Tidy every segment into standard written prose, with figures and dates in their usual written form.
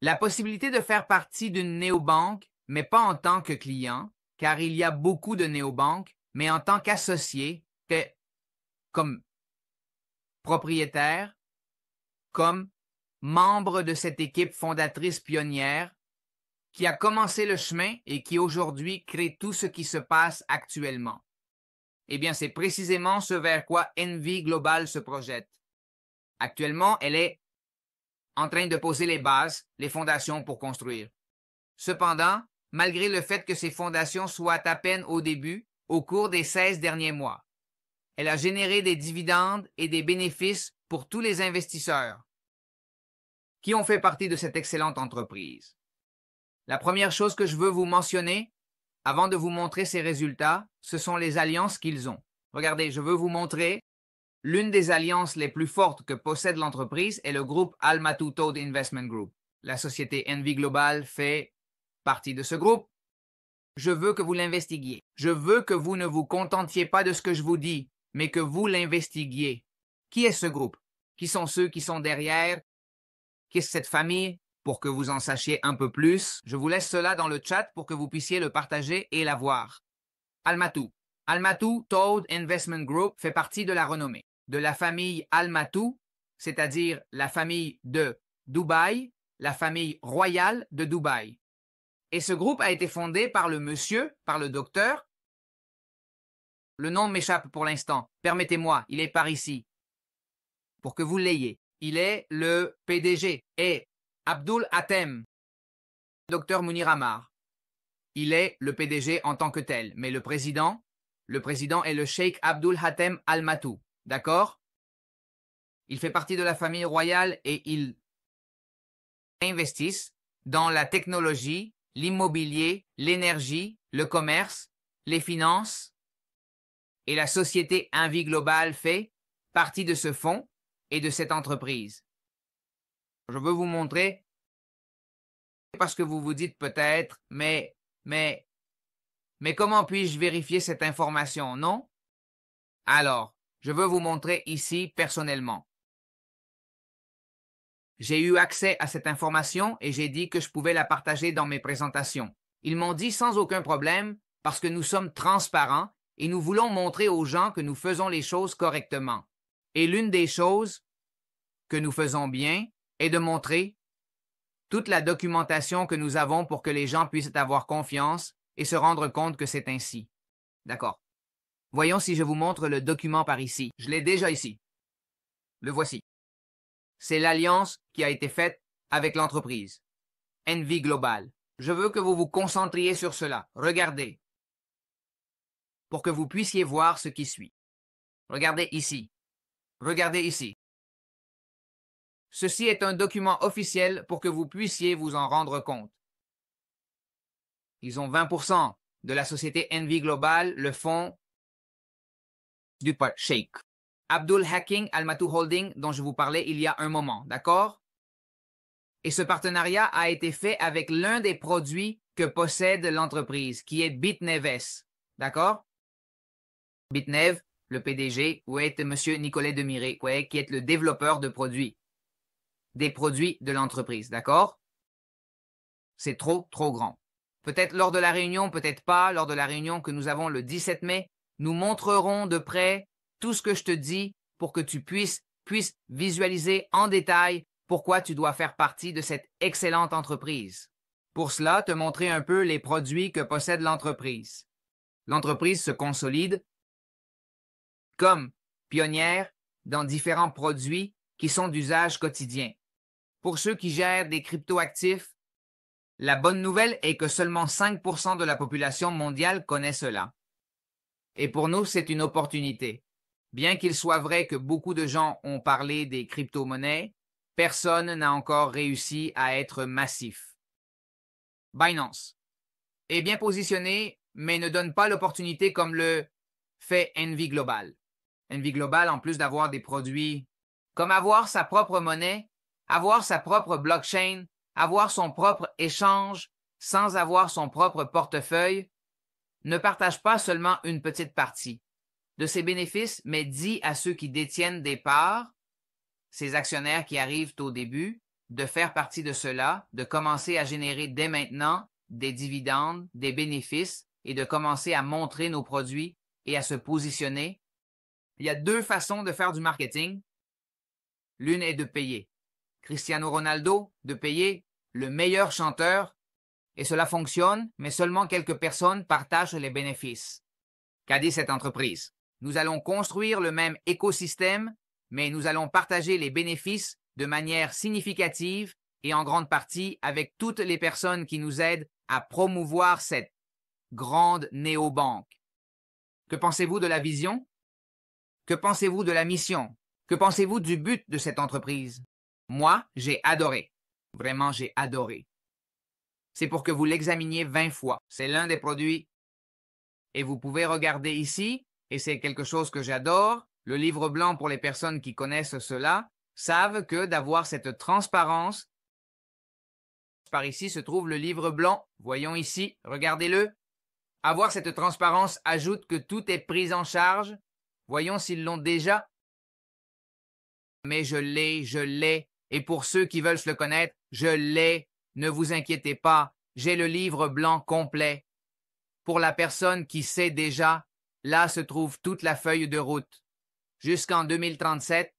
La possibilité de faire partie d'une néobanque, mais pas en tant que client, car il y a beaucoup de néobanques, mais en tant qu'associé, comme propriétaire, comme membre de cette équipe fondatrice pionnière qui a commencé le chemin et qui aujourd'hui crée tout ce qui se passe actuellement. Eh bien, c'est précisément ce vers quoi Envy Global se projette. Actuellement, elle est en train de poser les bases, les fondations pour construire. Cependant, malgré le fait que ces fondations soient à peine au début, au cours des 16 derniers mois, elle a généré des dividendes et des bénéfices pour tous les investisseurs qui ont fait partie de cette excellente entreprise. La première chose que je veux vous mentionner, avant de vous montrer ces résultats, ce sont les alliances qu'ils ont. Regardez, je veux vous montrer l'une des alliances les plus fortes que possède l'entreprise est le groupe Almaty Toad Investment Group. La société Envy Global fait partie de ce groupe. Je veux que vous l'investiguiez. Je veux que vous ne vous contentiez pas de ce que je vous dis, mais que vous l'investiguiez. Qui est ce groupe? Qui sont ceux qui sont derrière? Qui est cette famille? Pour que vous en sachiez un peu plus, je vous laisse cela dans le chat pour que vous puissiez le partager et la voir. Almaty. Almaty Toad Investment Group fait partie de la renommée de la famille Almaty, c'est-à-dire la famille de Dubaï, la famille royale de Dubaï. Et ce groupe a été fondé par le docteur. Le nom m'échappe pour l'instant. Permettez-moi, il est par ici. Pour que vous l'ayez. Il est le PDG et Abdul Hatem, Dr Mounir Amar. Il est le PDG en tant que tel, mais le président est le Sheikh Abdul Hatem Almaty. D'accord? Il fait partie de la famille royale et ils investissent dans la technologie, l'immobilier, l'énergie, le commerce, les finances. Et la société Envy Global fait partie de ce fonds et de cette entreprise. Je veux vous montrer parce que vous vous dites peut-être, mais comment puis-je vérifier cette information, non? Alors, je veux vous montrer ici personnellement. J'ai eu accès à cette information et j'ai dit que je pouvais la partager dans mes présentations. Ils m'ont dit sans aucun problème parce que nous sommes transparents et nous voulons montrer aux gens que nous faisons les choses correctement. Et l'une des choses que nous faisons bien est de montrer toute la documentation que nous avons pour que les gens puissent avoir confiance et se rendre compte que c'est ainsi. D'accord. Voyons si je vous montre le document par ici. Je l'ai déjà ici. Le voici. C'est l'alliance qui a été faite avec l'entreprise. Envy Global. Je veux que vous vous concentriez sur cela. Regardez. Pour que vous puissiez voir ce qui suit. Regardez ici. Regardez ici. Ceci est un document officiel pour que vous puissiez vous en rendre compte. Ils ont 20% de la société Envy Global, le fonds du Sheikh Abdul Hakim Almaty Holding dont je vous parlais il y a un moment, d'accord? Et ce partenariat a été fait avec l'un des produits que possède l'entreprise, qui est Bitneves, d'accord? Bitnev, le PDG, ou est M. Nicolas Demiré, qui est le développeur de produits, des produits de l'entreprise, d'accord? C'est trop grand. Peut-être lors de la réunion, peut-être pas, lors de la réunion que nous avons le 17 mai, nous montrerons de près tout ce que je te dis pour que tu puisses visualiser en détail pourquoi tu dois faire partie de cette excellente entreprise. Pour cela, te montrer un peu les produits que possède l'entreprise. L'entreprise se consolide comme pionnière dans différents produits qui sont d'usage quotidien. Pour ceux qui gèrent des cryptoactifs, la bonne nouvelle est que seulement 5% de la population mondiale connaît cela. Et pour nous, c'est une opportunité. Bien qu'il soit vrai que beaucoup de gens ont parlé des crypto-monnaies, personne n'a encore réussi à être massif. Binance est bien positionné, mais ne donne pas l'opportunité comme le fait Envy Global. Envy Global, en plus d'avoir des produits comme avoir sa propre monnaie, avoir sa propre blockchain, avoir son propre échange sans avoir son propre portefeuille, ne partage pas seulement une petite partie de ses bénéfices, mais dit à ceux qui détiennent des parts, ces actionnaires qui arrivent au début, de faire partie de cela, de commencer à générer dès maintenant des dividendes, des bénéfices et de commencer à montrer nos produits et à se positionner. Il y a deux façons de faire du marketing. L'une est de payer Cristiano Ronaldo, de payer le meilleur chanteur, et cela fonctionne, mais seulement quelques personnes partagent les bénéfices. Qu'a dit cette entreprise? Nous allons construire le même écosystème, mais nous allons partager les bénéfices de manière significative et en grande partie avec toutes les personnes qui nous aident à promouvoir cette grande néobanque. Que pensez-vous de la vision? Que pensez-vous de la mission? Que pensez-vous du but de cette entreprise? Moi, j'ai adoré. Vraiment, j'ai adoré. C'est pour que vous l'examiniez 20 fois. C'est l'un des produits. Et vous pouvez regarder ici, et c'est quelque chose que j'adore. Le livre blanc, pour les personnes qui connaissent cela, savent que d'avoir cette transparence, par ici se trouve le livre blanc. Voyons ici, regardez-le. Avoir cette transparence ajoute que tout est pris en charge. Voyons s'ils l'ont déjà. Mais je l'ai. Et pour ceux qui veulent se le connaître, je l'ai. Ne vous inquiétez pas, j'ai le livre blanc complet. Pour la personne qui sait déjà, là se trouve toute la feuille de route. Jusqu'en 2037,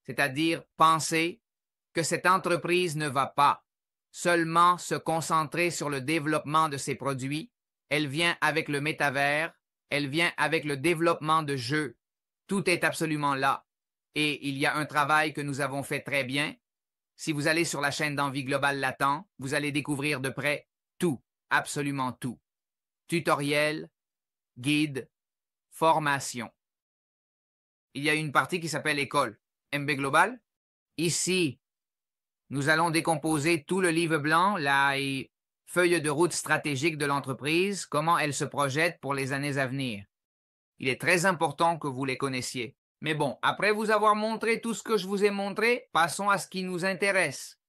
c'est-à-dire penser que cette entreprise ne va pas seulement se concentrer sur le développement de ses produits, elle vient avec le métavers, elle vient avec le développement de jeux. Tout est absolument là. Et il y a un travail que nous avons fait très bien. Si vous allez sur la chaîne d'Envie Globale Latent, vous allez découvrir de près tout, absolument tout. Tutoriel, guide, formation. Il y a une partie qui s'appelle École. MB Global. Ici, nous allons décomposer tout le livre blanc, la feuille de route stratégique de l'entreprise, comment elle se projette pour les années à venir. Il est très important que vous les connaissiez. Mais bon, après vous avoir montré tout ce que je vous ai montré, passons à ce qui nous intéresse.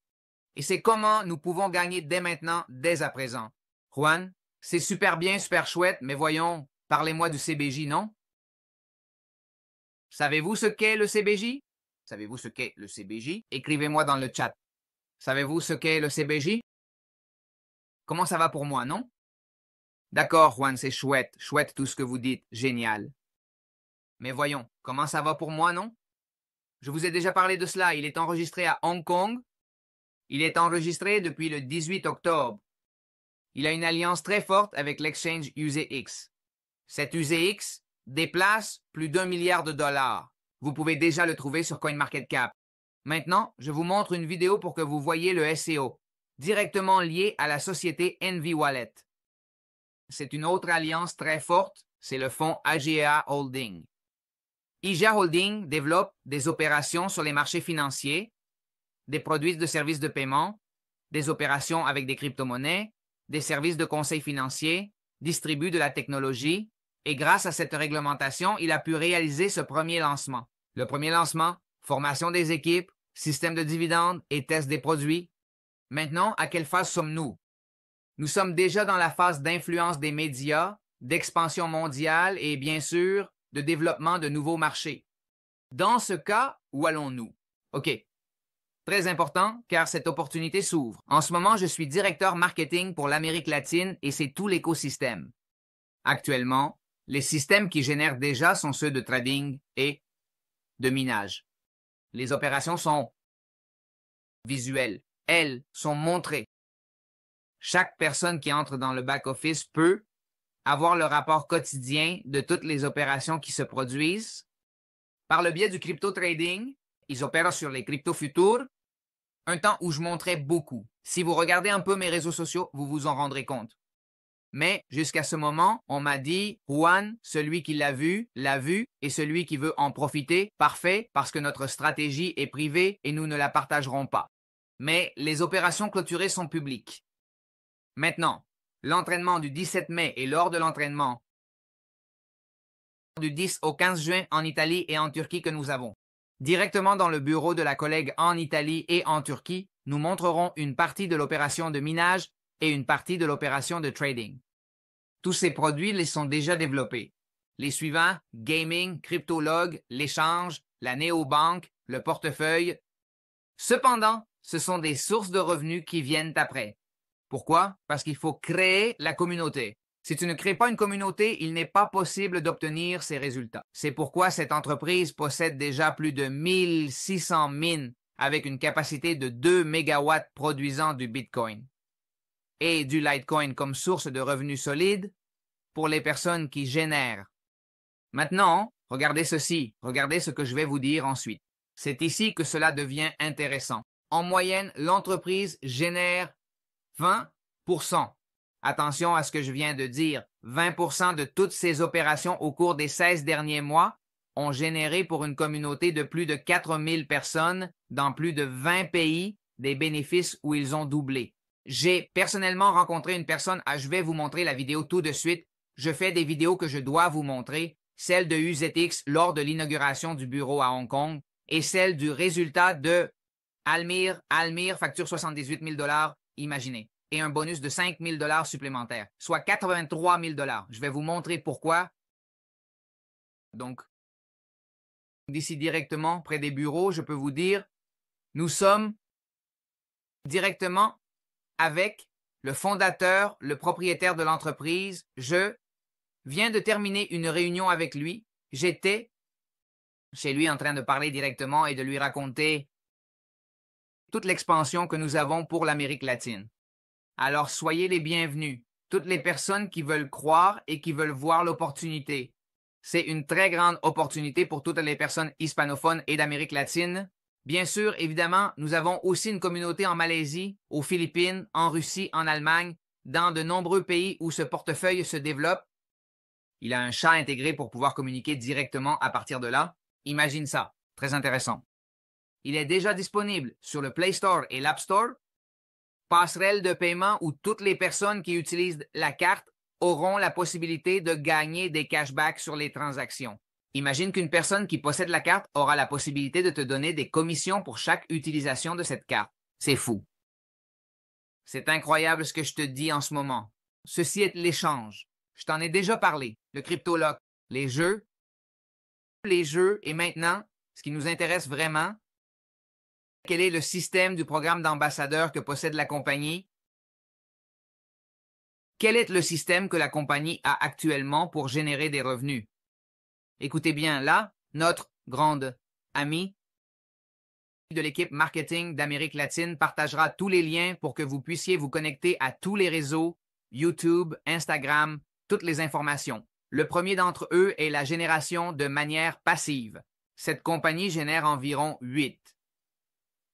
Et c'est comment nous pouvons gagner dès maintenant, dès à présent. Juan, c'est super bien, super chouette, mais voyons, parlez-moi du CBJ, non? Savez-vous ce qu'est le CBJ? Savez-vous ce qu'est le CBJ? Écrivez-moi dans le chat. Savez-vous ce qu'est le CBJ? Comment ça va pour moi, non? D'accord, Juan, c'est chouette, chouette tout ce que vous dites, génial. Mais voyons, comment ça va pour moi, non? Je vous ai déjà parlé de cela, il est enregistré à Hong Kong. Il est enregistré depuis le 18 octobre. Il a une alliance très forte avec l'exchange UZX. Cet UZX déplace plus d'1 milliard de dollars. Vous pouvez déjà le trouver sur CoinMarketCap. Maintenant, je vous montre une vidéo pour que vous voyez le SEO, directement lié à la société NVWallet. C'est une autre alliance très forte, c'est le fonds AGA Holding. IGA Holding développe des opérations sur les marchés financiers, des produits de services de paiement, des opérations avec des crypto-monnaies, des services de conseil financier, distribue de la technologie, et grâce à cette réglementation, il a pu réaliser ce premier lancement. Le premier lancement, formation des équipes, système de dividendes et test des produits. Maintenant, à quelle phase sommes-nous? Nous sommes déjà dans la phase d'influence des médias, d'expansion mondiale et bien sûr, de développement de nouveaux marchés. Dans ce cas, où allons-nous? OK. Très important, car cette opportunité s'ouvre. En ce moment, je suis directeur marketing pour l'Amérique latine et c'est tout l'écosystème. Actuellement, les systèmes qui génèrent déjà sont ceux de trading et de minage. Les opérations sont visuelles. Elles sont montrées. Chaque personne qui entre dans le back-office peut avoir le rapport quotidien de toutes les opérations qui se produisent. Par le biais du crypto-trading, ils opèrent sur les crypto-futurs, un temps où je montrais beaucoup. Si vous regardez un peu mes réseaux sociaux, vous vous en rendrez compte. Mais jusqu'à ce moment, on m'a dit, Juan, celui qui l'a vu, et celui qui veut en profiter, parfait, parce que notre stratégie est privée et nous ne la partagerons pas. Mais les opérations clôturées sont publiques. Maintenant, l'entraînement du 17 mai et lors de l'entraînement du 10 au 15 juin en Italie et en Turquie que nous avons. Directement dans le bureau de la collègue en Italie et en Turquie, nous montrerons une partie de l'opération de minage et une partie de l'opération de trading. Tous ces produits les sont déjà développés. Les suivants, gaming, cryptolog, l'échange, la néobanque, le portefeuille. Cependant, ce sont des sources de revenus qui viennent après. Pourquoi? Parce qu'il faut créer la communauté. Si tu ne crées pas une communauté, il n'est pas possible d'obtenir ces résultats. C'est pourquoi cette entreprise possède déjà plus de 1600 mines avec une capacité de 2 mégawatts produisant du Bitcoin et du Litecoin comme source de revenus solides pour les personnes qui génèrent. Maintenant, regardez ceci, regardez ce que je vais vous dire ensuite. C'est ici que cela devient intéressant. En moyenne, l'entreprise génère 20%. Attention à ce que je viens de dire. 20% de toutes ces opérations au cours des 16 derniers mois ont généré pour une communauté de plus de 4000 personnes dans plus de 20 pays des bénéfices où ils ont doublé. J'ai personnellement rencontré une personne, je vais vous montrer la vidéo tout de suite. Je fais des vidéos que je dois vous montrer, celle de UZX lors de l'inauguration du bureau à Hong Kong et celle du résultat de Almir facture 78 000 $, imaginez, et un bonus de 5 000 $ supplémentaires, soit 83 000 $. Je vais vous montrer pourquoi. Donc, d'ici directement près des bureaux, je peux vous dire, nous sommes directement avec le fondateur, le propriétaire de l'entreprise. Je viens de terminer une réunion avec lui. J'étais chez lui en train de parler directement et de lui raconter toute l'expansion que nous avons pour l'Amérique latine. Alors soyez les bienvenus, toutes les personnes qui veulent croire et qui veulent voir l'opportunité. C'est une très grande opportunité pour toutes les personnes hispanophones et d'Amérique latine. Bien sûr, évidemment, nous avons aussi une communauté en Malaisie, aux Philippines, en Russie, en Allemagne, dans de nombreux pays où ce portefeuille se développe. Il a un chat intégré pour pouvoir communiquer directement à partir de là. Imagine ça, très intéressant. Il est déjà disponible sur le Play Store et l'App Store. Passerelle de paiement où toutes les personnes qui utilisent la carte auront la possibilité de gagner des cashbacks sur les transactions. Imagine qu'une personne qui possède la carte aura la possibilité de te donner des commissions pour chaque utilisation de cette carte. C'est fou. C'est incroyable ce que je te dis en ce moment. Ceci est l'échange. Je t'en ai déjà parlé. Le CryptoLock, les jeux, et maintenant, ce qui nous intéresse vraiment, quel est le système du programme d'ambassadeur que possède la compagnie? Quel est le système que la compagnie a actuellement pour générer des revenus? Écoutez bien, là, notre grande amie de l'équipe marketing d'Amérique latine partagera tous les liens pour que vous puissiez vous connecter à tous les réseaux, YouTube, Instagram, toutes les informations. Le premier d'entre eux est la génération de manière passive. Cette compagnie génère environ 8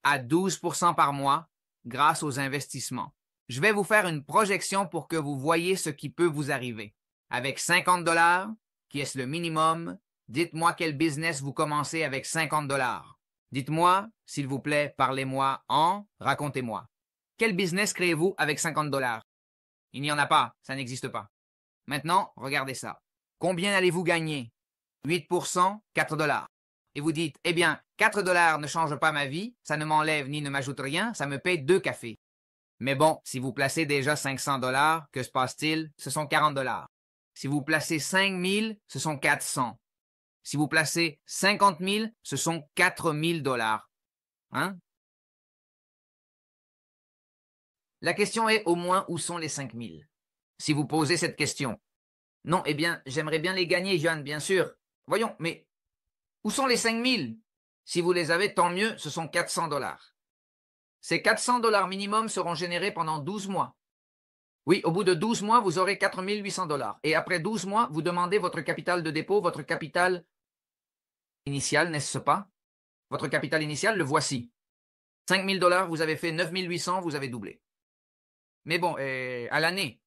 à 12% par mois grâce aux investissements. Je vais vous faire une projection pour que vous voyez ce qui peut vous arriver. Avec 50 $, qui est le minimum, dites-moi quel business vous commencez avec 50 $. Dites-moi, s'il vous plaît, parlez-moi racontez-moi. Quel business créez-vous avec 50 $? Il n'y en a pas, ça n'existe pas. Maintenant, regardez ça. Combien allez-vous gagner? 8%, 4 $. Et vous dites, eh bien, 4 $ ne change pas ma vie, ça ne m'enlève ni ne m'ajoute rien, ça me paye 2 cafés. Mais bon, si vous placez déjà 500 $, que se passe-t-il? Ce sont 40 $. Si vous placez 5 000, ce sont 400. Si vous placez 50 000, ce sont 4 000 $. Hein? La question est au moins où sont les 5 000? Si vous posez cette question. Non, eh bien, j'aimerais bien les gagner, Johan, bien sûr. Voyons, mais où sont les 5 000? Si vous les avez, tant mieux, ce sont 400 $. Ces 400 $ minimum seront générés pendant 12 mois. Oui, au bout de 12 mois, vous aurez 4 800 $. Et après 12 mois, vous demandez votre capital de dépôt, votre capital initial, n'est-ce pas? Votre capital initial, le voici. 5 000 $, vous avez fait 9 800, vous avez doublé. Mais bon, à l'année,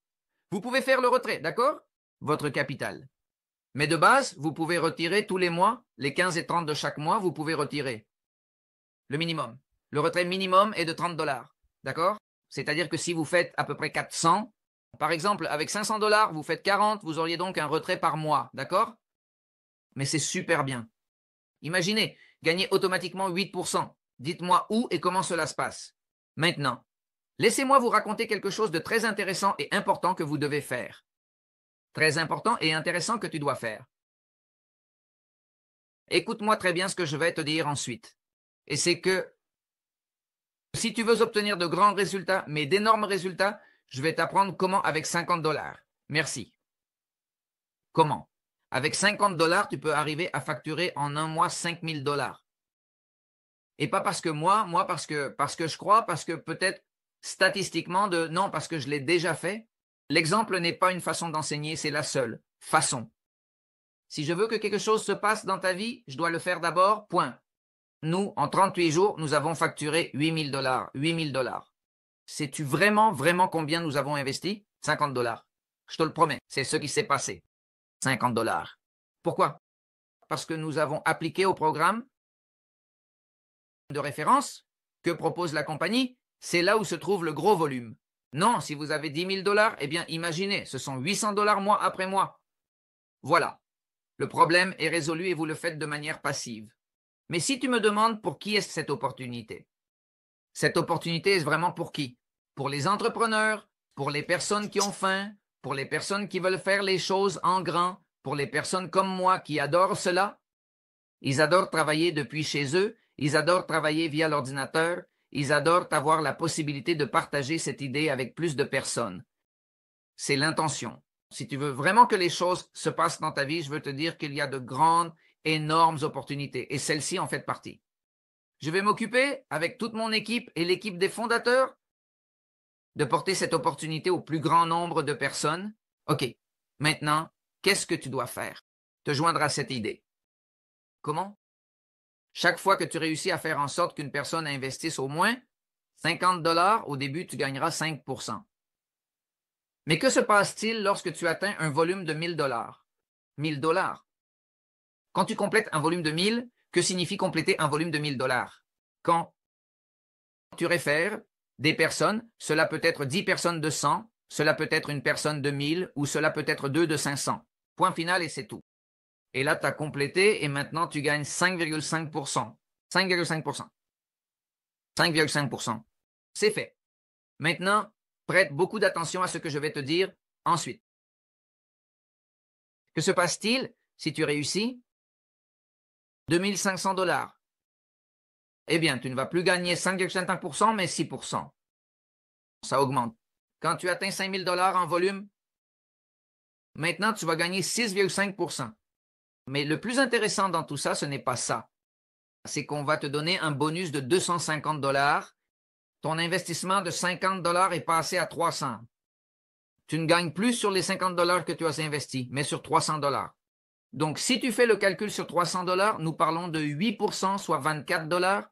vous pouvez faire le retrait, d'accord? Votre capital. Mais de base, vous pouvez retirer tous les mois, les 15 et 30 de chaque mois, vous pouvez retirer le minimum. Le retrait minimum est de 30 $, d'accord? C'est-à-dire que si vous faites à peu près 400, par exemple, avec 500 $, vous faites 40, vous auriez donc un retrait par mois, d'accord? Mais c'est super bien. Imaginez, gagner automatiquement 8%. Dites-moi où et comment cela se passe. Maintenant, laissez-moi vous raconter quelque chose de très intéressant et important que vous devez faire. Très important et intéressant que tu dois faire. Écoute-moi très bien ce que je vais te dire ensuite. Et c'est que Si tu veux obtenir de grands résultats, mais d'énormes résultats, je vais t'apprendre comment avec 50 dollars. Merci. Comment? Avec 50 dollars, tu peux arriver à facturer en un mois 5000 dollars. Et pas parce que moi parce que je crois, parce que peut-être statistiquement non, parce que je l'ai déjà fait. L'exemple n'est pas une façon d'enseigner, c'est la seule façon. Si je veux que quelque chose se passe dans ta vie, je dois le faire d'abord, point. Nous, en 38 jours, nous avons facturé 8000 dollars. 8000 dollars. Sais-tu vraiment, vraiment combien nous avons investi? 50 dollars. Je te le promets, c'est ce qui s'est passé. 50 dollars. Pourquoi? Parce que nous avons appliqué au programme de référence que propose la compagnie. C'est là où se trouve le gros volume. Non, si vous avez 10 000 dollars, eh bien imaginez, ce sont 800 dollars mois après mois. Voilà. Le problème est résolu et vous le faites de manière passive. Mais si tu me demandes pour qui est cette opportunité est vraiment pour qui? Pour les entrepreneurs, pour les personnes qui ont faim, pour les personnes qui veulent faire les choses en grand, pour les personnes comme moi qui adorent cela. Ils adorent travailler depuis chez eux, ils adorent travailler via l'ordinateur, ils adorent avoir la possibilité de partager cette idée avec plus de personnes. C'est l'intention. Si tu veux vraiment que les choses se passent dans ta vie, je veux te dire qu'il y a de grandes, énormes opportunités, et celle-ci en fait partie. Je vais m'occuper, avec toute mon équipe et l'équipe des fondateurs, de porter cette opportunité au plus grand nombre de personnes. OK, maintenant, qu'est-ce que tu dois faire? Te joindre à cette idée. Comment? Chaque fois que tu réussis à faire en sorte qu'une personne investisse au moins 50 dollars, au début, tu gagneras 5 %. Mais que se passe-t-il lorsque tu atteins un volume de 1000 dollars? 1000 dollars. Quand tu complètes un volume de 1000, que signifie compléter un volume de 1000 dollars? Quand tu réfères des personnes, cela peut être 10 personnes de 100, cela peut être une personne de 1000 ou cela peut être 2 de 500. Point final et c'est tout. Et là, tu as complété et maintenant tu gagnes 5,5 %. 5,5 %. 5,5 %. C'est fait. Maintenant, prête beaucoup d'attention à ce que je vais te dire ensuite. Que se passe-t-il si tu réussis? 2500 dollars. Eh bien, tu ne vas plus gagner 5,5 % mais 6 %. Ça augmente. Quand tu atteins 5000 dollars en volume, maintenant tu vas gagner 6,5 %. Mais le plus intéressant dans tout ça, ce n'est pas ça. C'est qu'on va te donner un bonus de 250 dollars. Ton investissement de 50 dollars est passé à 300. Tu ne gagnes plus sur les 50 dollars que tu as investis, mais sur 300 dollars. Donc, si tu fais le calcul sur 300 dollars, nous parlons de 8 %, soit 24 dollars.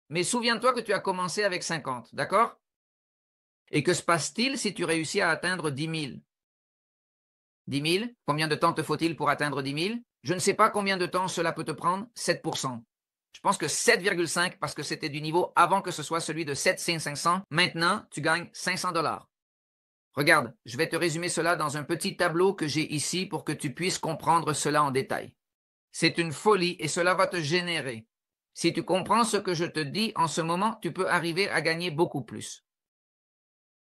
Mais souviens-toi que tu as commencé avec 50, d'accord? Et que se passe-t-il si tu réussis à atteindre 10 000? 10 000? Combien de temps te faut-il pour atteindre 10 000? Je ne sais pas combien de temps cela peut te prendre, 7 %. Je pense que 7,5 parce que c'était du niveau avant que ce soit celui de 7,500. Maintenant, tu gagnes 500 dollars. Regarde, je vais te résumer cela dans un petit tableau que j'ai ici pour que tu puisses comprendre cela en détail. C'est une folie et cela va te générer. Si tu comprends ce que je te dis en ce moment, tu peux arriver à gagner beaucoup plus.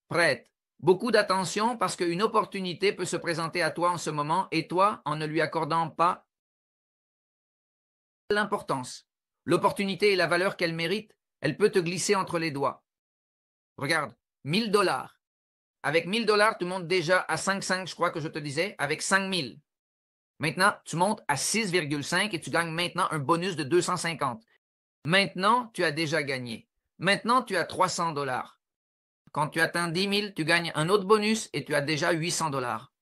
Prête. Beaucoup d'attention parce qu'une opportunité peut se présenter à toi en ce moment et toi, en ne lui accordant pas l'importance, l'opportunité et la valeur qu'elle mérite, elle peut te glisser entre les doigts. Regarde, 1000 dollars. Avec 1000 dollars, tu montes déjà à 5,5, je crois que je te disais, avec 5000. Maintenant, tu montes à 6,5 et tu gagnes maintenant un bonus de 250. Maintenant, tu as déjà gagné. Maintenant, tu as 300 dollars. Quand tu atteins 10 000, tu gagnes un autre bonus et tu as déjà 800 dollars.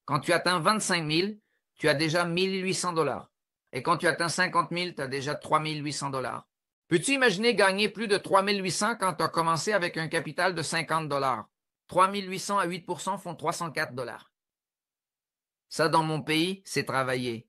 Quand tu atteins 25 000, tu as déjà 1800 dollars. Et quand tu atteins 50 000, tu as déjà 3800 dollars. Peux-tu imaginer gagner plus de 3800 quand tu as commencé avec un capital de 50 dollars? 3800 à 8 % font 304 dollars. Ça, dans mon pays, c'est travailler.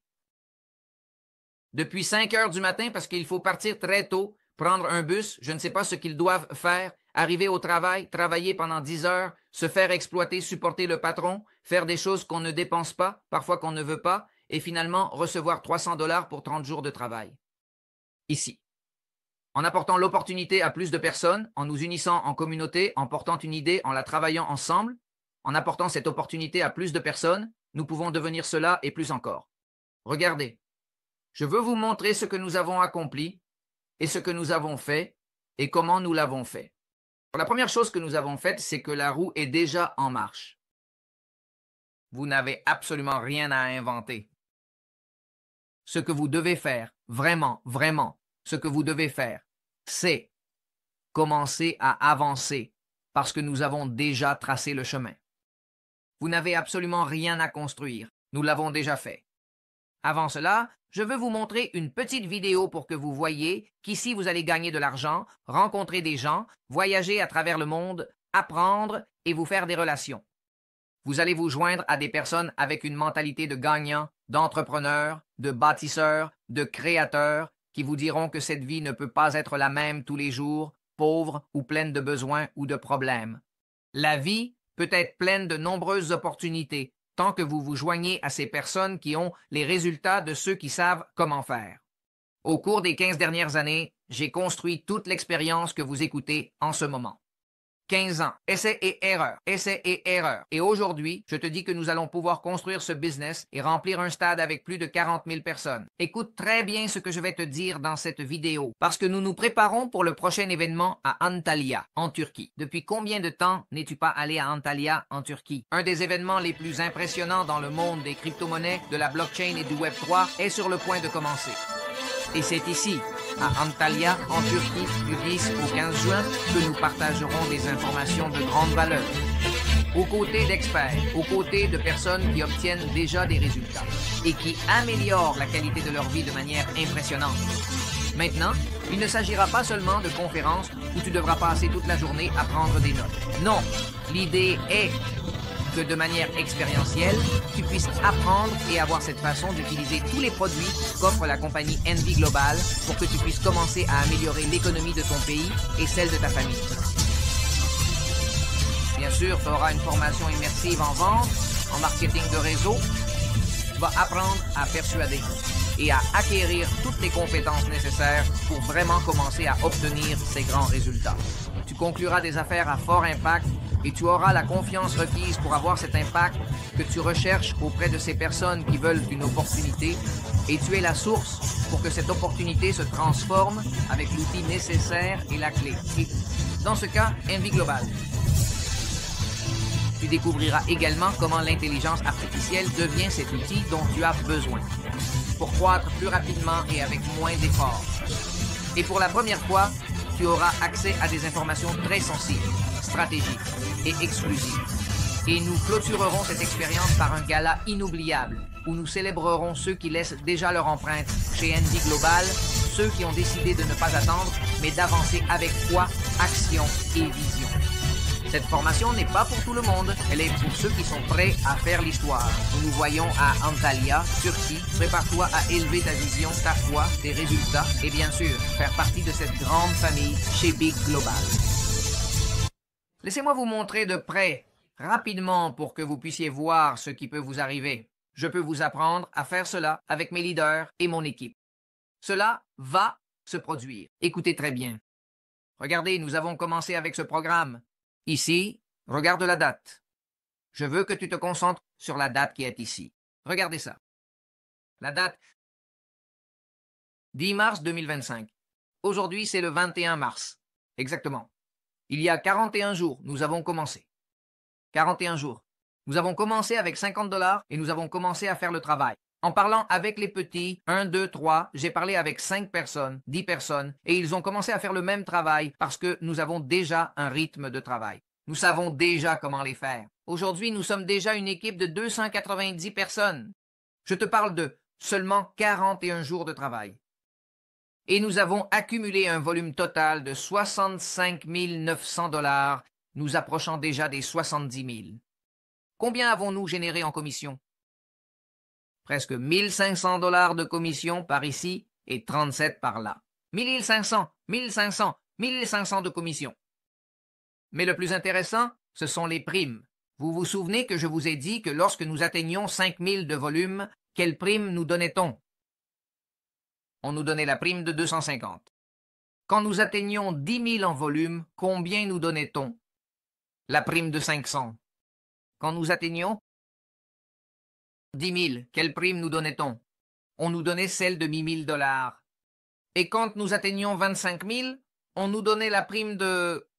Depuis 5 heures du matin, parce qu'il faut partir très tôt, prendre un bus, je ne sais pas ce qu'ils doivent faire, arriver au travail, travailler pendant 10 heures, se faire exploiter, supporter le patron, faire des choses qu'on ne dépense pas, parfois qu'on ne veut pas, et finalement recevoir 300 dollars pour 30 jours de travail. Ici. En apportant l'opportunité à plus de personnes, en nous unissant en communauté, en portant une idée, en la travaillant ensemble, en apportant cette opportunité à plus de personnes, nous pouvons devenir cela et plus encore. Regardez. Je veux vous montrer ce que nous avons accompli et ce que nous avons fait Et comment nous l'avons fait? La première chose que nous avons faite, c'est que la roue est déjà en marche. Vous n'avez absolument rien à inventer. Ce que vous devez faire, vraiment, vraiment, ce que vous devez faire, c'est commencer à avancer parce que nous avons déjà tracé le chemin. Vous n'avez absolument rien à construire. Nous l'avons déjà fait. Avant cela, je veux vous montrer une petite vidéo pour que vous voyez qu'ici vous allez gagner de l'argent, rencontrer des gens, voyager à travers le monde, apprendre et vous faire des relations. Vous allez vous joindre à des personnes avec une mentalité de gagnant, d'entrepreneur, de bâtisseur, de créateur, qui vous diront que cette vie ne peut pas être la même tous les jours, pauvre ou pleine de besoins ou de problèmes. La vie peut être pleine de nombreuses opportunités, tant que vous vous joignez à ces personnes qui ont les résultats de ceux qui savent comment faire. Au cours des 15 dernières années, j'ai construit toute l'expérience que vous écoutez en ce moment. 15 ans, essais et erreurs, essais et erreurs. Et aujourd'hui, je te dis que nous allons pouvoir construire ce business et remplir un stade avec plus de 40 000 personnes. Écoute très bien ce que je vais te dire dans cette vidéo, parce que nous nous préparons pour le prochain événement à Antalya, en Turquie. Depuis combien de temps n'es-tu pas allé à Antalya, en Turquie? Un des événements les plus impressionnants dans le monde des crypto-monnaies, de la blockchain et du Web3 est sur le point de commencer. Et c'est ici, à Antalya, en Turquie, du 10 au 15 juin, que nous partagerons des informations de grande valeur. Aux côtés d'experts, aux côtés de personnes qui obtiennent déjà des résultats et qui améliorent la qualité de leur vie de manière impressionnante. Maintenant, il ne s'agira pas seulement de conférences où tu devras passer toute la journée à prendre des notes. Non, l'idée est que de manière expérientielle, tu puisses apprendre et avoir cette façon d'utiliser tous les produits qu'offre la compagnie Envy Global pour que tu puisses commencer à améliorer l'économie de ton pays et celle de ta famille. Bien sûr, tu auras une formation immersive en vente, en marketing de réseau. Tu vas apprendre à persuader et à acquérir toutes les compétences nécessaires pour vraiment commencer à obtenir ces grands résultats. Tu concluras des affaires à fort impact et tu auras la confiance requise pour avoir cet impact que tu recherches auprès de ces personnes qui veulent une opportunité et tu es la source pour que cette opportunité se transforme avec l'outil nécessaire et la clé. Et dans ce cas, Envy Global. Tu découvriras également comment l'intelligence artificielle devient cet outil dont tu as besoin pour croître plus rapidement et avec moins d'efforts. Et pour la première fois, tu auras accès à des informations très sensibles, stratégiques et exclusives. Et nous clôturerons cette expérience par un gala inoubliable où nous célébrerons ceux qui laissent déjà leur empreinte chez Envy Global, ceux qui ont décidé de ne pas attendre, mais d'avancer avec foi, action et vision. Cette formation n'est pas pour tout le monde, elle est pour ceux qui sont prêts à faire l'histoire. Nous nous voyons à Antalya, Turquie. Prépare-toi à élever ta vision, ta foi, tes résultats et bien sûr, faire partie de cette grande famille chez Big Global. Laissez-moi vous montrer de près, rapidement, pour que vous puissiez voir ce qui peut vous arriver. Je peux vous apprendre à faire cela avec mes leaders et mon équipe. Cela va se produire. Écoutez très bien. Regardez, nous avons commencé avec ce programme. Ici, regarde la date. Je veux que tu te concentres sur la date qui est ici. Regardez ça. La date 10 mars 2025. Aujourd'hui, c'est le 21 mars. Exactement. Il y a 41 jours, nous avons commencé. 41 jours. Nous avons commencé avec $50 et nous avons commencé à faire le travail. En parlant avec les petits, 1, 2, 3, j'ai parlé avec 5 personnes, 10 personnes, et ils ont commencé à faire le même travail parce que nous avons déjà un rythme de travail. Nous savons déjà comment les faire. Aujourd'hui, nous sommes déjà une équipe de 290 personnes. Je te parle de seulement 41 jours de travail. Et nous avons accumulé un volume total de 65 900 $, nous approchant déjà des 70 000. Combien avons-nous généré en commission? Presque 1500 $ de commission par ici et 37 par là. 1500 de commission. Mais le plus intéressant, ce sont les primes. Vous vous souvenez que je vous ai dit que lorsque nous atteignions 5000 de volume, quelle prime nous donnait-on? On nous donnait la prime de 250. Quand nous atteignions 10 000 en volume, combien nous donnait-on? La prime de 500. Quand nous atteignions 10 000, quelle prime nous donnait-on? On nous donnait celle de 1 000 $. Et quand nous atteignions 25 000, on nous donnait la prime de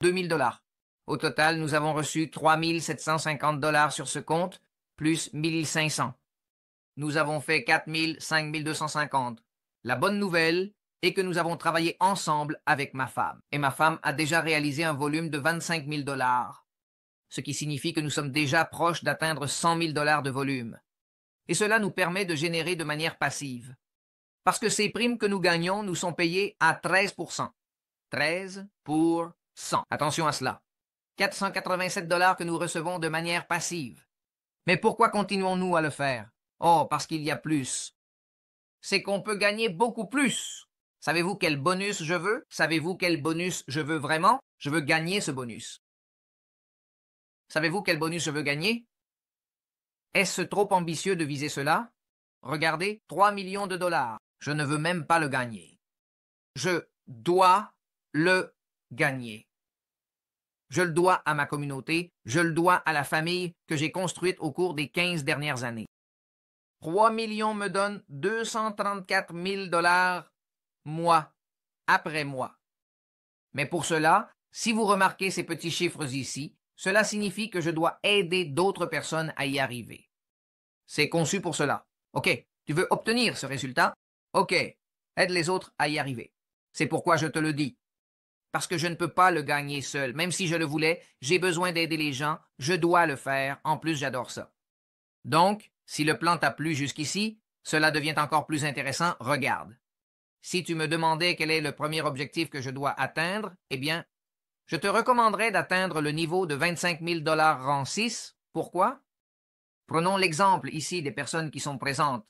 2000 $. Au total, nous avons reçu 3750 $ sur ce compte, plus 1500. Nous avons fait 4000, 5250. La bonne nouvelle est que nous avons travaillé ensemble avec ma femme. Et ma femme a déjà réalisé un volume de 25 000 $, ce qui signifie que nous sommes déjà proches d'atteindre 100 000 $ de volume. Et cela nous permet de générer de manière passive. Parce que ces primes que nous gagnons nous sont payées à 13%. 13%. Attention à cela. 487 $ que nous recevons de manière passive. Mais pourquoi continuons-nous à le faire? Oh, parce qu'il y a plus. C'est qu'on peut gagner beaucoup plus. Savez-vous quel bonus je veux? Savez-vous quel bonus je veux vraiment? Je veux gagner ce bonus. Savez-vous quel bonus je veux gagner? Est-ce trop ambitieux de viser cela? Regardez, 3 millions de $. Je ne veux même pas le gagner. Je dois le gagner. Je le dois à ma communauté, je le dois à la famille que j'ai construite au cours des 15 dernières années. 3 millions me donnent 234 000 $ mois après mois. Mais pour cela, si vous remarquez ces petits chiffres ici, cela signifie que je dois aider d'autres personnes à y arriver. C'est conçu pour cela. OK, tu veux obtenir ce résultat? OK, aide les autres à y arriver. C'est pourquoi je te le dis. Parce que je ne peux pas le gagner seul. Même si je le voulais, j'ai besoin d'aider les gens, je dois le faire. En plus, j'adore ça. Donc, si le plan t'a plu jusqu'ici, cela devient encore plus intéressant. Regarde. Si tu me demandais quel est le premier objectif que je dois atteindre, eh bien, je te recommanderais d'atteindre le niveau de 25 000 $ rang 6. Pourquoi? Prenons l'exemple ici des personnes qui sont présentes.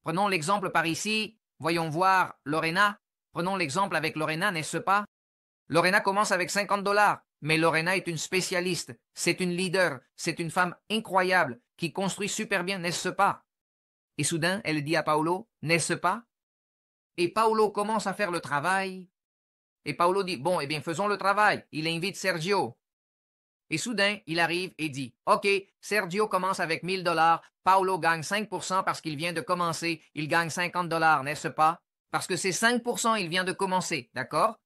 Prenons l'exemple par ici. Voyons voir Lorena. Prenons l'exemple avec Lorena, n'est-ce pas? Lorena commence avec 50 $, mais Lorena est une spécialiste, c'est une leader, c'est une femme incroyable qui construit super bien, n'est-ce pas? Et soudain, elle dit à Paolo, n'est-ce pas? Et Paolo commence à faire le travail. Et Paolo dit, bon, eh bien, faisons le travail. Il invite Sergio. Et soudain, il arrive et dit, OK, Sergio commence avec 1000 $, Paolo gagne 5% parce qu'il vient de commencer, il gagne 50 $, n'est-ce pas? Parce que c'est 5%, il vient de commencer, d'accord?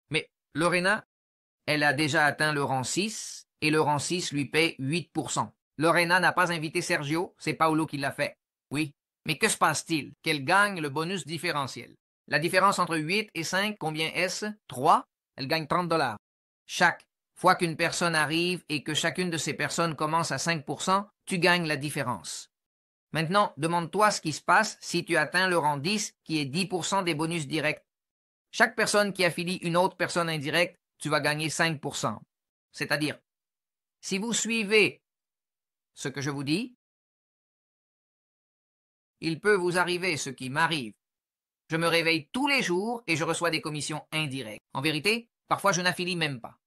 Mais Lorena, elle a déjà atteint le rang 6 et le rang 6 lui paie 8%. Lorena n'a pas invité Sergio, c'est Paolo qui l'a fait. Oui, mais que se passe-t-il? Qu'elle gagne le bonus différentiel. La différence entre 8 et 5, combien est-ce? 3. Elle gagne 30 $. Chaque fois qu'une personne arrive et que chacune de ces personnes commence à 5%, tu gagnes la différence. Maintenant, demande-toi ce qui se passe si tu atteins le rang 10, qui est 10% des bonus directs. Chaque personne qui affilie une autre personne indirecte, tu vas gagner 5%. C'est-à-dire, si vous suivez ce que je vous dis, il peut vous arriver ce qui m'arrive. Je me réveille tous les jours et je reçois des commissions indirectes. En vérité, parfois je n'affilie même pas.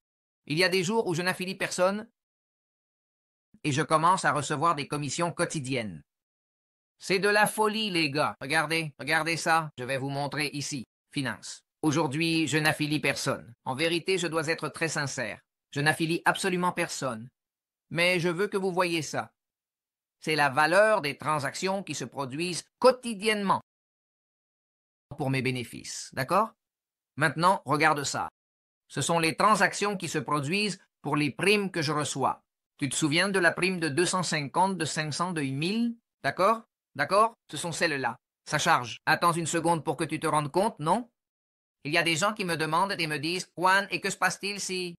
Il y a des jours où je n'affilie personne et je commence à recevoir des commissions quotidiennes. C'est de la folie, les gars. Regardez ça. Je vais vous montrer ici. Finance. Aujourd'hui, je n'affilie personne. En vérité, je dois être très sincère. Je n'affilie absolument personne. Mais je veux que vous voyiez ça. C'est la valeur des transactions qui se produisent quotidiennement pour mes bénéfices. D'accord? Maintenant, regarde ça. Ce sont les transactions qui se produisent pour les primes que je reçois. Tu te souviens de la prime de 250, de 500, de 1000? D'accord? D'accord? Ce sont celles-là. Ça charge. Attends une seconde pour que tu te rendes compte, non? Il y a des gens qui me demandent et me disent « Juan, et que se passe-t-il si… »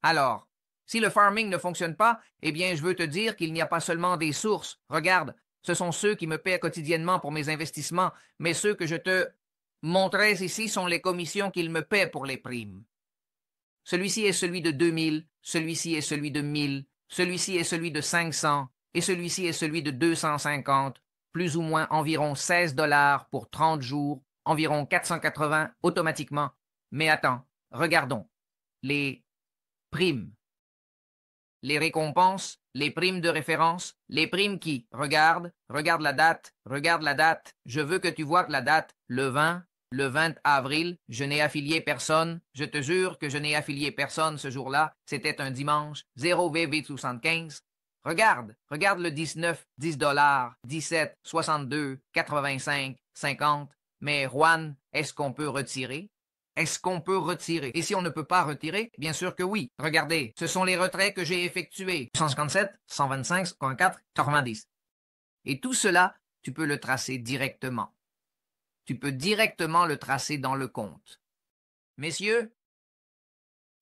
Alors, si le farming ne fonctionne pas, eh bien, je veux te dire qu'il n'y a pas seulement des sources. Regarde, ce sont ceux qui me paient quotidiennement pour mes investissements, mais ceux que je te montrais ici sont les commissions qu'ils me paient pour les primes. Celui-ci est celui de 2000, celui-ci est celui de 1000, celui-ci est celui de 500, et celui-ci est celui de 250, plus ou moins environ 16 $ pour 30 jours, environ 480 automatiquement. Mais attends, regardons. Les primes, les récompenses, les primes de référence, les primes qui, regarde la date, je veux que tu vois la date, le 20 avril, je n'ai affilié personne, je te jure que je n'ai affilié personne ce jour-là, c'était un dimanche, 0VV75. Regarde le 19, 10 $, 17, 62, 85, 50. Mais Juan, Est-ce qu'on peut retirer? Est-ce qu'on peut retirer? Et si on ne peut pas retirer, bien sûr que oui. Regardez, ce sont les retraits que j'ai effectués. 157, 125, 104, 90. Et tout cela, tu peux le tracer directement. Tu peux directement le tracer dans le compte. Messieurs,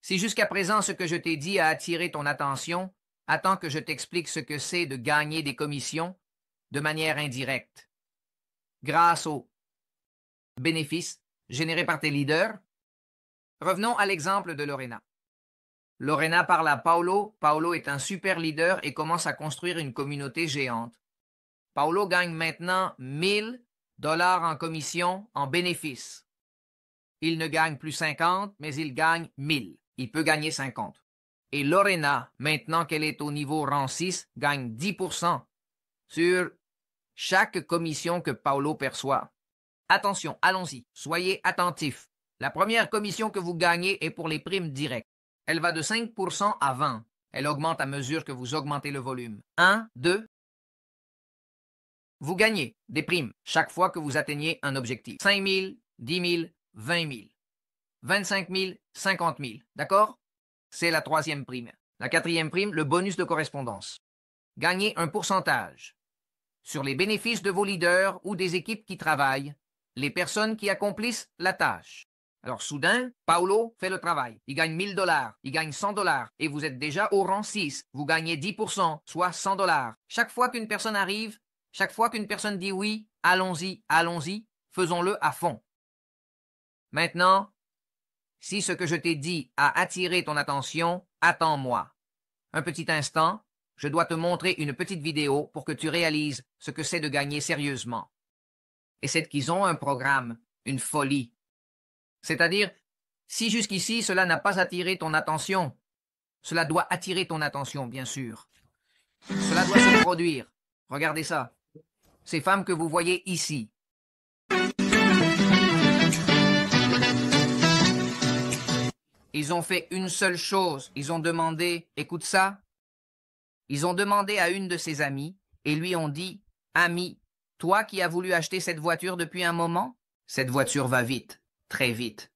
si jusqu'à présent ce que je t'ai dit a attiré ton attention, attends que je t'explique ce que c'est de gagner des commissions de manière indirecte, grâce aux bénéfices générés par tes leaders. Revenons à l'exemple de Lorena. Lorena parle à Paolo. Paolo est un super leader et commence à construire une communauté géante. Paolo gagne maintenant 1000 $ en commission en bénéfice. Il ne gagne plus 50, mais il gagne 1000. Il peut gagner 50. Et Lorena, maintenant qu'elle est au niveau rang 6, gagne 10% sur chaque commission que Paolo perçoit. Attention, allons-y, soyez attentifs. La première commission que vous gagnez est pour les primes directes. Elle va de 5% à 20%. Elle augmente à mesure que vous augmentez le volume. 1, 2. Vous gagnez des primes chaque fois que vous atteignez un objectif. 5 000, 10 000, 20 000, 25 000, 50 000. D'accord? C'est la troisième prime. La quatrième prime, le bonus de correspondance. Gagnez un pourcentage sur les bénéfices de vos leaders ou des équipes qui travaillent, les personnes qui accomplissent la tâche. Alors soudain, Paolo fait le travail. Il gagne 1000 $, il gagne 100 $ et vous êtes déjà au rang 6. Vous gagnez 10%, soit 100 $. Chaque fois qu'une personne arrive, chaque fois qu'une personne dit oui, allons-y, allons-y, faisons-le à fond. Maintenant, si ce que je t'ai dit a attiré ton attention, attends-moi. Un petit instant, je dois te montrer une petite vidéo pour que tu réalises ce que c'est de gagner sérieusement. Et c'est qu'ils ont un programme, une folie. C'est-à-dire, si jusqu'ici cela n'a pas attiré ton attention, cela doit attirer ton attention, bien sûr. Cela doit se produire. Regardez ça. Ces femmes que vous voyez ici. Ils ont fait une seule chose. Ils ont demandé, écoute ça, ils ont demandé à une de ses amies et lui ont dit, Ami, toi qui as voulu acheter cette voiture depuis un moment, cette voiture va vite, très vite.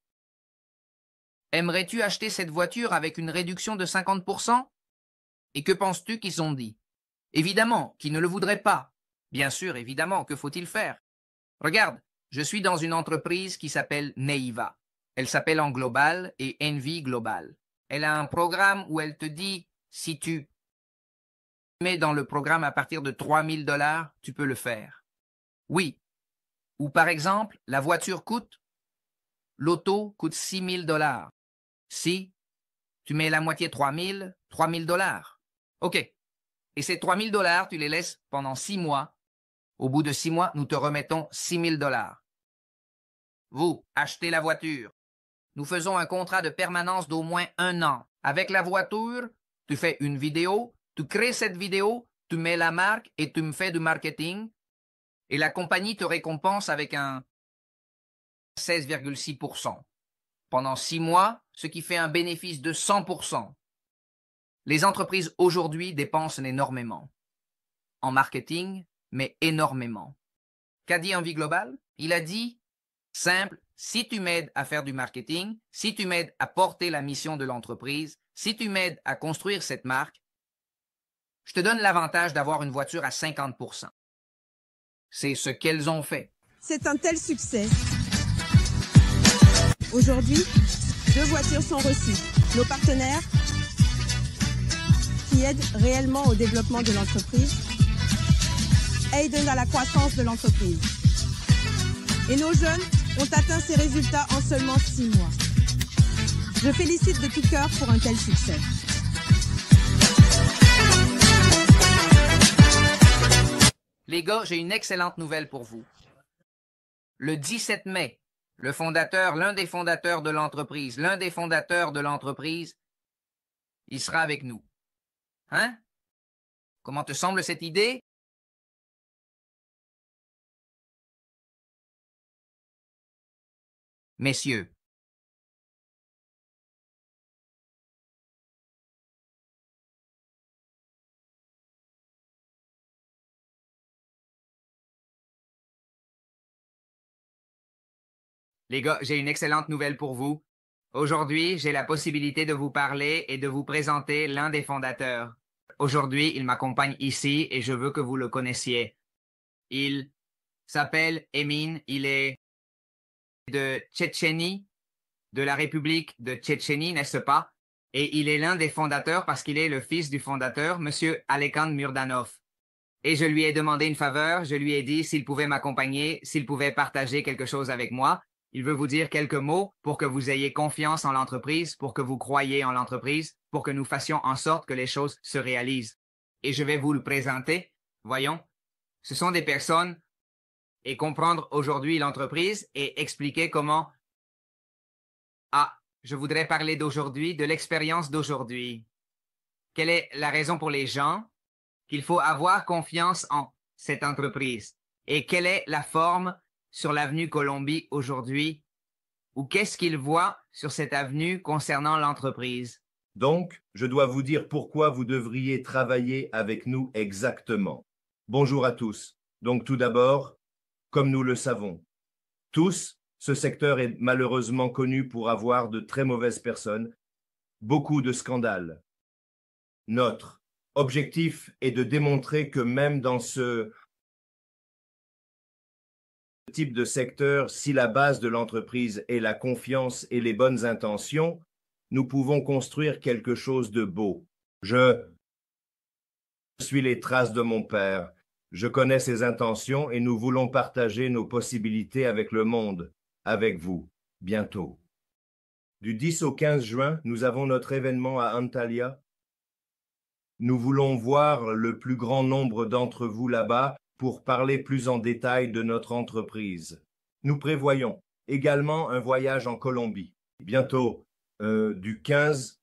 Aimerais-tu acheter cette voiture avec une réduction de 50%? Et que penses-tu qu'ils ont dit? Évidemment, qu'ils ne le voudraient pas. Bien sûr, évidemment, que faut-il faire? Regarde, je suis dans une entreprise qui s'appelle Neiva. Elle s'appelle en global et Envy Global. Elle a un programme où elle te dit, si tu mets dans le programme à partir de 3000 $, tu peux le faire. Oui. Ou par exemple, la voiture coûte, l'auto coûte 6000 $. Si tu mets la moitié 3000 $. OK. Et ces 3000 $, tu les laisses pendant 6 mois. Au bout de 6 mois, nous te remettons 6000 $. Vous, achetez la voiture. Nous faisons un contrat de permanence d'au moins 1 an. Avec la voiture, tu fais une vidéo, tu crées cette vidéo, tu mets la marque et tu me fais du marketing. Et la compagnie te récompense avec un 16,6% pendant 6 mois, ce qui fait un bénéfice de 100%. Les entreprises aujourd'hui dépensent énormément. En marketing, mais énormément. Qu'a dit Envie Global? Il a dit, simple, si tu m'aides à faire du marketing, si tu m'aides à porter la mission de l'entreprise, si tu m'aides à construire cette marque, je te donne l'avantage d'avoir une voiture à 50%. C'est ce qu'elles ont fait. C'est un tel succès. Aujourd'hui, 2 voitures sont reçues. Nos partenaires qui aident réellement au développement de l'entreprise aident à la croissance de l'entreprise. Et nos jeunes ont atteint ces résultats en seulement 6 mois. Je félicite de tout cœur pour un tel succès. Les gars, j'ai une excellente nouvelle pour vous. Le 17 mai, l'un des fondateurs de l'entreprise, il sera avec nous. Hein? Comment te semble cette idée? Messieurs, Les gars, j'ai une excellente nouvelle pour vous. Aujourd'hui, j'ai la possibilité de vous parler et de vous présenter l'un des fondateurs. Aujourd'hui, il m'accompagne ici et je veux que vous le connaissiez. Il s'appelle Emin, il est de Tchétchénie, de la République de Tchétchénie, n'est-ce pas? Et il est l'un des fondateurs parce qu'il est le fils du fondateur, Monsieur Aleksandr Murdanov. Et je lui ai demandé une faveur, je lui ai dit s'il pouvait m'accompagner, s'il pouvait partager quelque chose avec moi. Il veut vous dire quelques mots pour que vous ayez confiance en l'entreprise, pour que vous croyiez en l'entreprise, pour que nous fassions en sorte que les choses se réalisent. Et je vais vous le présenter. Voyons, ce sont des personnes et comprendre aujourd'hui l'entreprise et expliquer comment... Ah, je voudrais parler d'aujourd'hui, de l'expérience d'aujourd'hui. Quelle est la raison pour les gens qu'il faut avoir confiance en cette entreprise? Et quelle est la forme sur l'avenue Colombie aujourd'hui? Ou qu'est-ce qu'ils voient sur cette avenue concernant l'entreprise? Donc, je dois vous dire pourquoi vous devriez travailler avec nous exactement. Bonjour à tous. Donc, tout d'abord, comme nous le savons, tous, ce secteur est malheureusement connu pour avoir de très mauvaises personnes, beaucoup de scandales. Notre objectif est de démontrer que même dans ce type de secteur, si la base de l'entreprise est la confiance et les bonnes intentions, nous pouvons construire quelque chose de beau. Je suis les traces de mon père. Je connais ses intentions et nous voulons partager nos possibilités avec le monde, avec vous, bientôt. Du 10 au 15 juin, nous avons notre événement à Antalya. Nous voulons voir le plus grand nombre d'entre vous là-bas pour parler plus en détail de notre entreprise. Nous prévoyons également un voyage en Colombie, bientôt du 15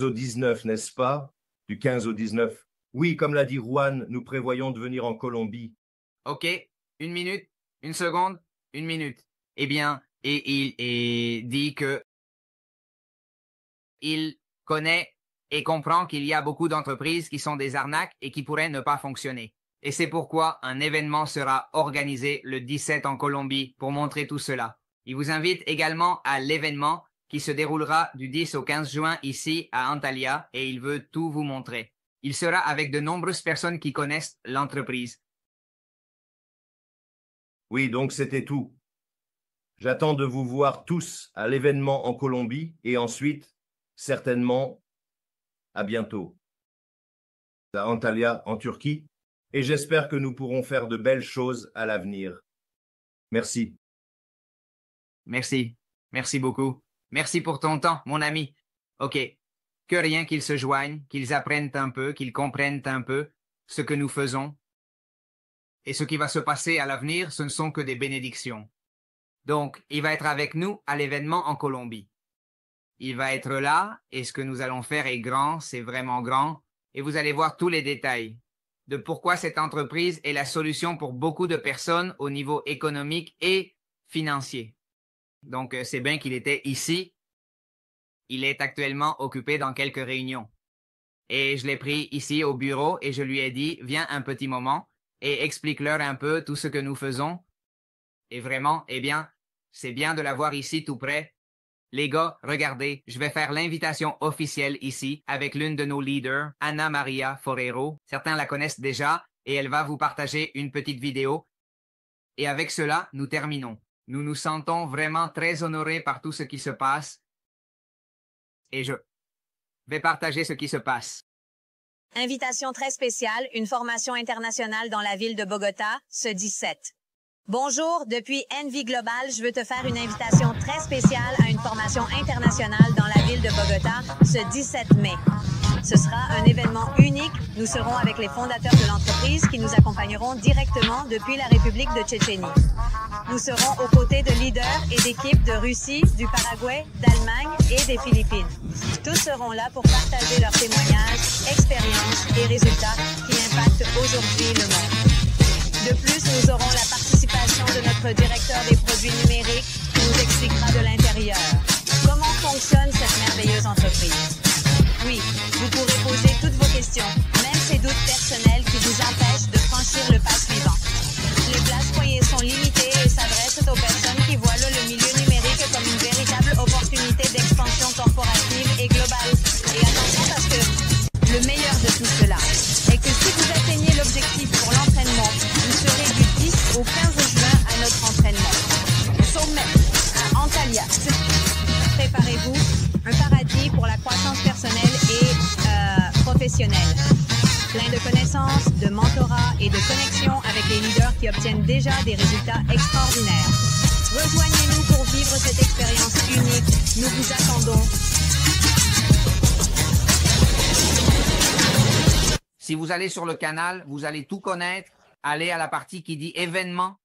au 19, n'est-ce pas? Du 15 au 19. Oui, comme l'a dit Juan, nous prévoyons de venir en Colombie. OK, 1 minute, 1 seconde, 1 minute. Eh bien, et il dit que il connaît et comprend qu'il y a beaucoup d'entreprises qui sont des arnaques et qui pourraient ne pas fonctionner. Et c'est pourquoi un événement sera organisé le 17 en Colombie pour montrer tout cela. Il vous invite également à l'événement qui se déroulera du 10 au 15 juin ici à Antalya et il veut tout vous montrer. Il sera avec de nombreuses personnes qui connaissent l'entreprise. Oui, donc c'était tout. J'attends de vous voir tous à l'événement en Colombie et ensuite, certainement, à bientôt. À Antalya, en Turquie, et j'espère que nous pourrons faire de belles choses à l'avenir. Merci. Merci. Merci beaucoup. Merci pour ton temps, mon ami. OK. Que rien qu'ils se joignent, qu'ils apprennent un peu, qu'ils comprennent un peu ce que nous faisons. Et ce qui va se passer à l'avenir, ce ne sont que des bénédictions. Donc, il va être avec nous à l'événement en Colombie. Il va être là, et ce que nous allons faire est grand, c'est vraiment grand, et vous allez voir tous les détails de pourquoi cette entreprise est la solution pour beaucoup de personnes au niveau économique et financier. Donc, c'est bien qu'il était ici. Il est actuellement occupé dans quelques réunions. Et je l'ai pris ici au bureau et je lui ai dit, viens un petit moment et explique-leur un peu tout ce que nous faisons. Et vraiment, eh bien, c'est bien de l'avoir ici tout près. Les gars, regardez, je vais faire l'invitation officielle ici avec l'une de nos leaders, Ana Maria Forero. Certains la connaissent déjà et elle va vous partager une petite vidéo. Et avec cela, nous terminons. Nous nous sentons vraiment très honorés par tout ce qui se passe. Et je vais partager ce qui se passe. Invitation très spéciale, une formation internationale dans la ville de Bogota, ce 17. Bonjour, depuis Envy Global, je veux te faire une invitation très spéciale à une formation internationale dans la ville de Bogota, ce 17 mai. Ce sera un événement unique. Nous serons avec les fondateurs de l'entreprise qui nous accompagneront directement depuis la République de Tchétchénie. Nous serons aux côtés de leaders et d'équipes de Russie, du Paraguay, d'Allemagne et des Philippines. Tous seront là pour partager leurs témoignages, expériences et résultats qui impactent aujourd'hui le monde. De plus, nous aurons la participation de notre directeur des produits numériques qui nous expliquera de l'intérieur comment fonctionne cette merveilleuse entreprise. Oui, vous pourrez poser toutes vos questions, même ces doutes personnels qui vous empêchent de franchir le pas suivant. Les places foyers sont limitées et s'adressent aux personnes qui voient le additionnels. Plein de connaissances, de mentorat et de connexions avec les leaders qui obtiennent déjà des résultats extraordinaires. Rejoignez-nous pour vivre cette expérience unique. Nous vous attendons. Si vous allez sur le canal, vous allez tout connaître. Allez à la partie qui dit événements.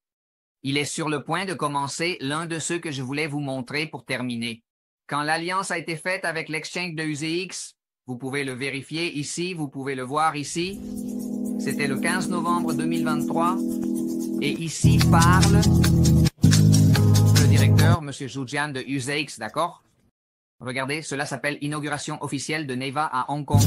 Il est sur le point de commencer l'un de ceux que je voulais vous montrer pour terminer. Quand l'alliance a été faite avec l'exchange de UZX, vous pouvez le vérifier ici, vous pouvez le voir ici. C'était le 15 novembre 2023. Et ici parle le directeur, M. Zhujian de UZX, d'accord? Regardez, cela s'appelle Inauguration officielle de Neva à Hong Kong.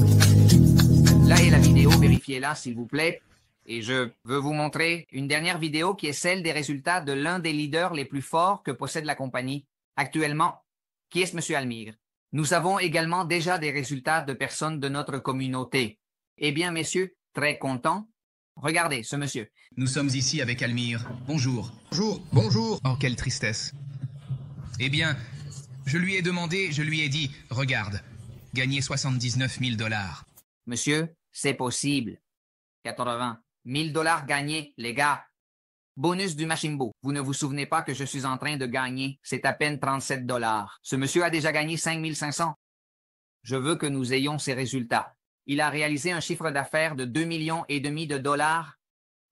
Là est la vidéo, vérifiez-la s'il vous plaît. Et je veux vous montrer une dernière vidéo qui est celle des résultats de l'un des leaders les plus forts que possède la compagnie actuellement, qui est M. Almir. Nous avons également déjà des résultats de personnes de notre communauté. Eh bien, messieurs, très content. Regardez ce monsieur. Nous sommes ici avec Almir. Bonjour. Bonjour, bonjour. Oh, quelle tristesse. Eh bien, je lui ai demandé, je lui ai dit, regarde, gagner 79 000 $. Monsieur, c'est possible. 80 000 $ gagnés, les gars. Bonus du Machimbo. Vous ne vous souvenez pas que je suis en train de gagner. C'est à peine 37 $. Ce monsieur a déjà gagné 5 500. Je veux que nous ayons ces résultats. Il a réalisé un chiffre d'affaires de 2,5 millions de dollars.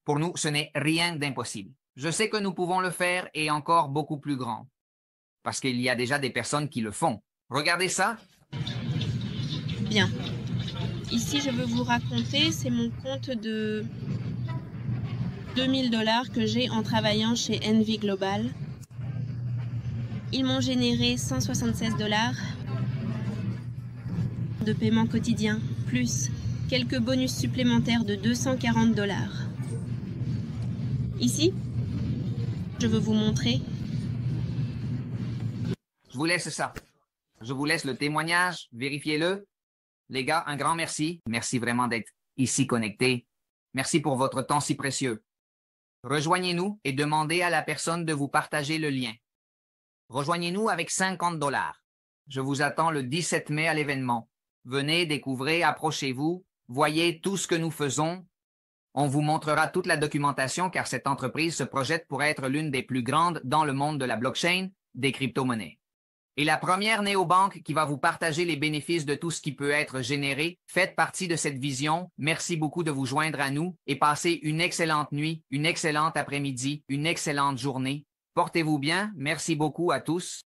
Pour nous, ce n'est rien d'impossible. Je sais que nous pouvons le faire et encore beaucoup plus grand. Parce qu'il y a déjà des personnes qui le font. Regardez ça. Bien. Ici, je veux vous raconter, c'est mon compte de 2000 $ que j'ai en travaillant chez Envy Global. Ils m'ont généré 176 $ de paiement quotidien, plus quelques bonus supplémentaires de 240 $. Ici, je veux vous montrer. Je vous laisse ça. Je vous laisse le témoignage. Vérifiez-le. Les gars, un grand merci. Merci vraiment d'être ici connectés. Merci pour votre temps si précieux. Rejoignez-nous et demandez à la personne de vous partager le lien. Rejoignez-nous avec 50 $. Je vous attends le 17 mai à l'événement. Venez, découvrez, approchez-vous, voyez tout ce que nous faisons. On vous montrera toute la documentation car cette entreprise se projette pour être l'une des plus grandes dans le monde de la blockchain, des crypto-monnaies. Et la première néobanque qui va vous partager les bénéfices de tout ce qui peut être généré, faites partie de cette vision. Merci beaucoup de vous joindre à nous et passez une excellente nuit, une excellente après-midi, une excellente journée. Portez-vous bien. Merci beaucoup à tous.